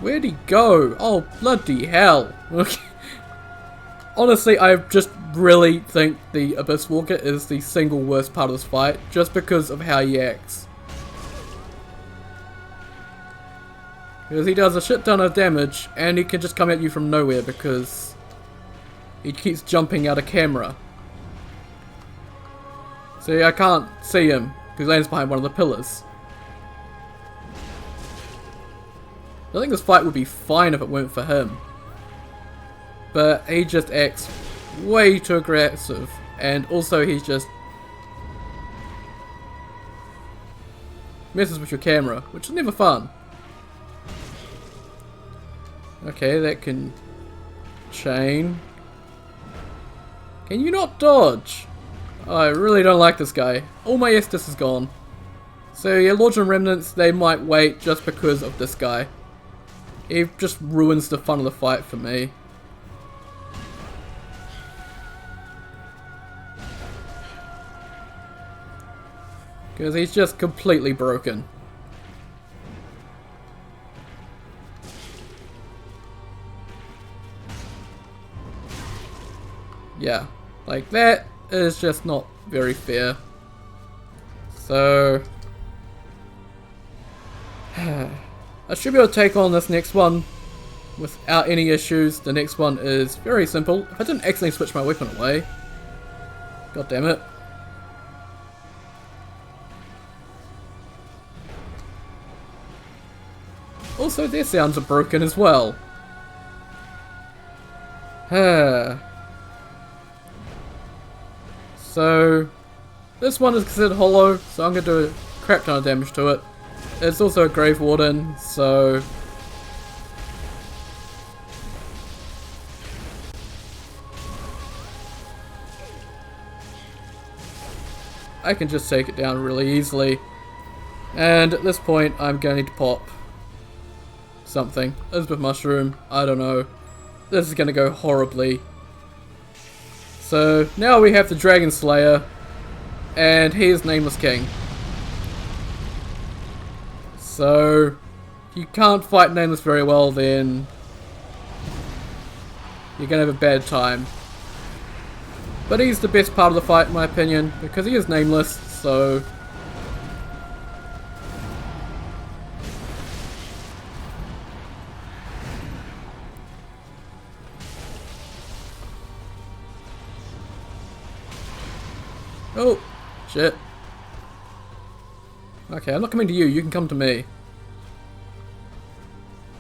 Speaker 1: Where'd he go? Oh, bloody hell. Honestly, I just really think the Abyss Walker is the single worst part of this fight, just because of how he acts. Because he does a shit ton of damage, and he can just come at you from nowhere because he keeps jumping out of camera. See, I can't see him, because he lands behind one of the pillars. I think this fight would be fine if it weren't for him. But he just acts way too aggressive, and also he just messes with your camera, which is never fun. Okay, that can chain. Can you not dodge? I really don't like this guy. All my Estus is gone. So yeah, Lordran Remnants, they might wait just because of this guy. He just ruins the fun of the fight for me. Because he's just completely broken. Yeah, like that is just not very fair. So I should be able to take on this next one without any issues. The next one is very simple. If I didn't accidentally switch my weapon away. God damn it. Also, their sounds are broken as well. So, this one is considered hollow, so I'm going to do a crap ton of damage to it. It's also a Grave Warden, so I can just take it down really easily. And at this point, I'm going to pop something. Elizabeth Mushroom, I don't know. This is going to go horribly. So now we have the Dragon Slayer, and he is Nameless King. So if you can't fight Nameless very well, then you're going to have a bad time. But he's the best part of the fight in my opinion, because he is Nameless, so oh, shit. Okay, I'm not coming to you, you can come to me.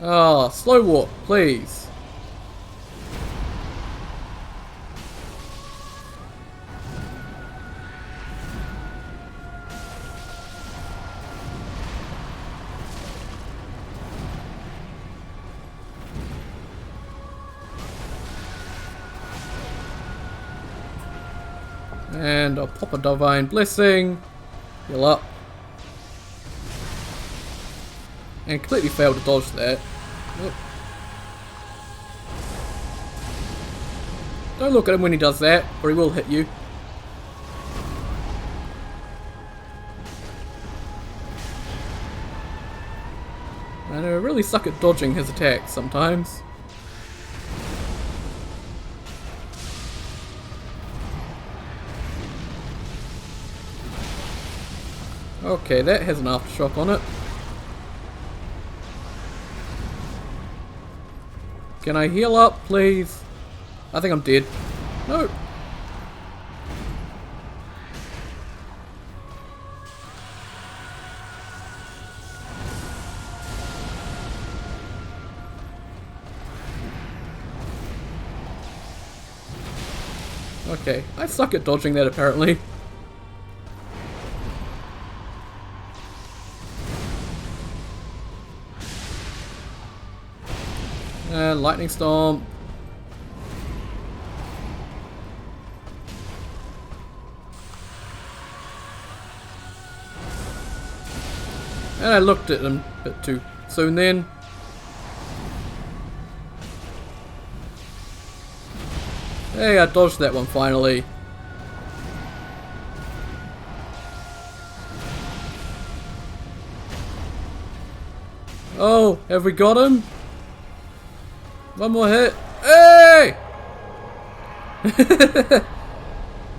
Speaker 1: Ah, slow walk, please. And I'll pop a Divine Blessing. Heal up. And completely failed to dodge that. Oop. Don't look at him when he does that, or he will hit you. And I really suck at dodging his attacks sometimes. Okay, that has an aftershock on it. Can I heal up, please? I think I'm dead. No. Okay, I suck at dodging that apparently. And Lightning Storm. And I looked at him a bit too soon then. Hey, I dodged that one finally. Oh, have we got him? One more hit. Hey!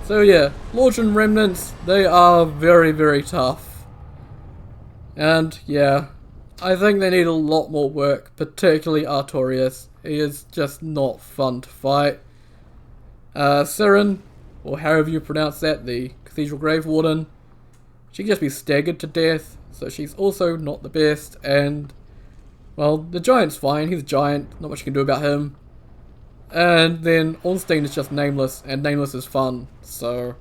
Speaker 1: So yeah, Lordran Remnants, they are very, very tough. And yeah, I think they need a lot more work, particularly Artorias. He is just not fun to fight. Siren, or however you pronounce that, the Cathedral Grave Warden, she can just be staggered to death, so she's also not the best. And well, the Giant's fine, he's a giant, not much you can do about him. And then Ornstein is just Nameless, and Nameless is fun, so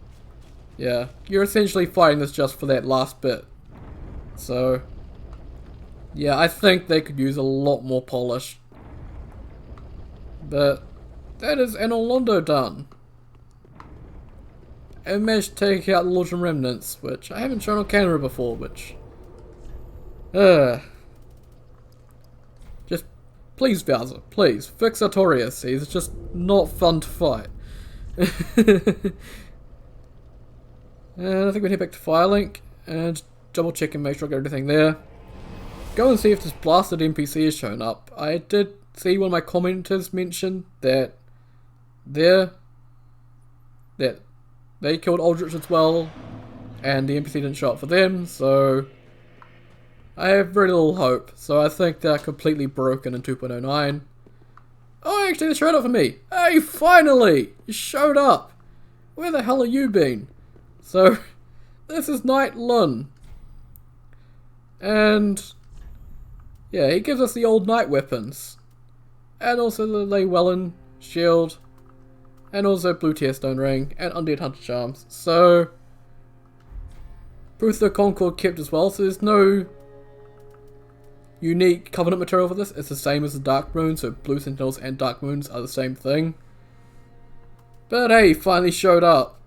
Speaker 1: yeah, you're essentially fighting this just for that last bit. So yeah, I think they could use a lot more polish. But that is Anor Londo done. and managed to take out the Lordran Remnants, which I haven't shown on camera before, which... Just, please Bowser, please, fix Artorias, he's just not fun to fight. And I think we head back to Firelink, and double check and make sure I got everything there. Go and see if this blasted NPC has shown up. I did see one of my commenters mention that they killed Aldrich as well, and the NPC didn't show up for them, so I have very little hope. So I think they're completely broken in 2.09. Oh, actually they showed up for me. Hey, finally! You showed up! Where the hell have you been? So, this is Knight Lunn. And yeah, he gives us the old knight weapons. And also the Llewellyn shield. And also Blue Tearstone ring. And Undead Hunter charms. So, Bruce the Concord kept as well. So there's no unique Covenant material for this. It's the same as the Dark Moon. So Blue Sentinels and Dark Moons are the same thing. But hey, he finally showed up.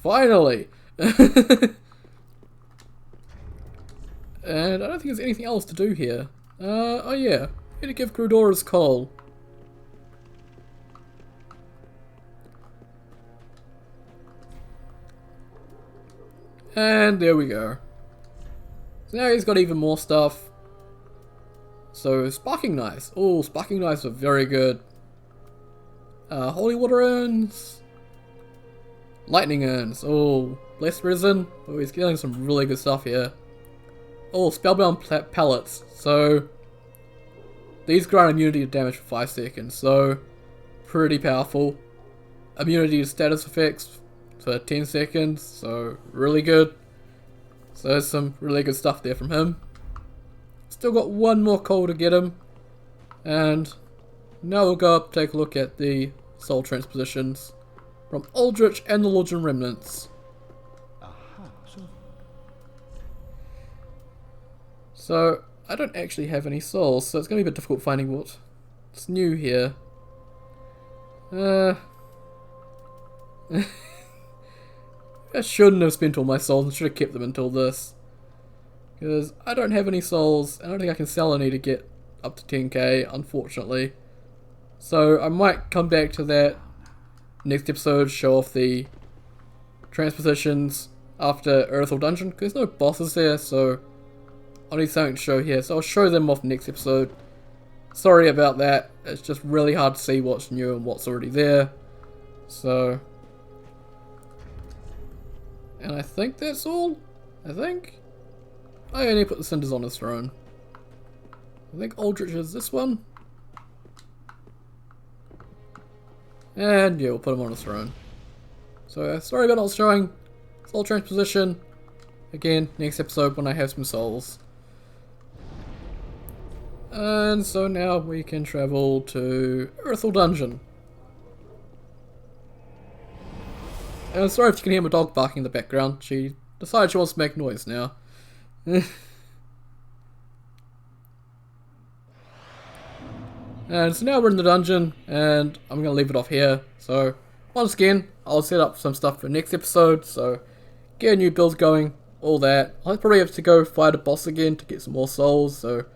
Speaker 1: Finally! And I don't think there's anything else to do here. Oh yeah, we need to give Grudora's coal. And there we go. So now he's got even more stuff. So Sparking Knives. Oh, Sparking Knives are very good. Holy Water Urns. Lightning Urns. Oh, Blessed Resin. Oh, he's getting some really good stuff here. Oh, Spellbound Pellets. So, these grant immunity to damage for 5 seconds. So, pretty powerful. Immunity to status effects for 10 seconds. So, really good. So, there's some really good stuff there from him. Still got one more coal to get him. And now we'll go up and take a look at the soul transpositions from Aldrich and the Lordran Remnants. So, I don't actually have any souls, so it's going to be a bit difficult finding what's new here. I shouldn't have spent all my souls, I should have kept them until this. Because I don't have any souls, and I don't think I can sell any to get up to 10k, unfortunately. So, I might come back to that next episode, show off the transpositions after Irithyll Dungeon, because there's no bosses there, so I need something to show here, so I'll show them off next episode. Sorry about that, it's just really hard to see what's new and what's already there. So, and I think that's all. I think I only put the Cinders on his throne. I think Aldrich is this one. And yeah, we'll put him on his throne. So, sorry about not showing soul transposition. Again, next episode when I have some souls. And so now we can travel to Irithyll Dungeon. And sorry if you can hear my dog barking in the background. She decided she wants to make noise now. And so now we're in the dungeon, and I'm going to leave it off here. So, once again, I'll set up some stuff for next episode, so get a new build going, all that. I'll probably have to go fight a boss again to get some more souls, so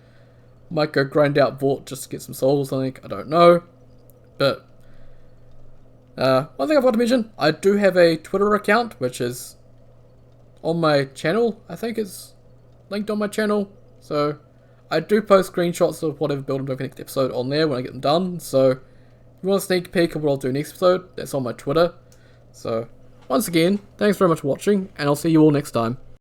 Speaker 1: might go grind out Vort just to get some souls, I think, I don't know. But, one thing I want to mention, I do have a Twitter account, which is on my channel. I think it's linked on my channel, so I do post screenshots of whatever build I'm doing for next episode on there when I get them done, so if you want a sneak peek of what I'll do next episode, that's on my Twitter. So, once again, thanks very much for watching, and I'll see you all next time.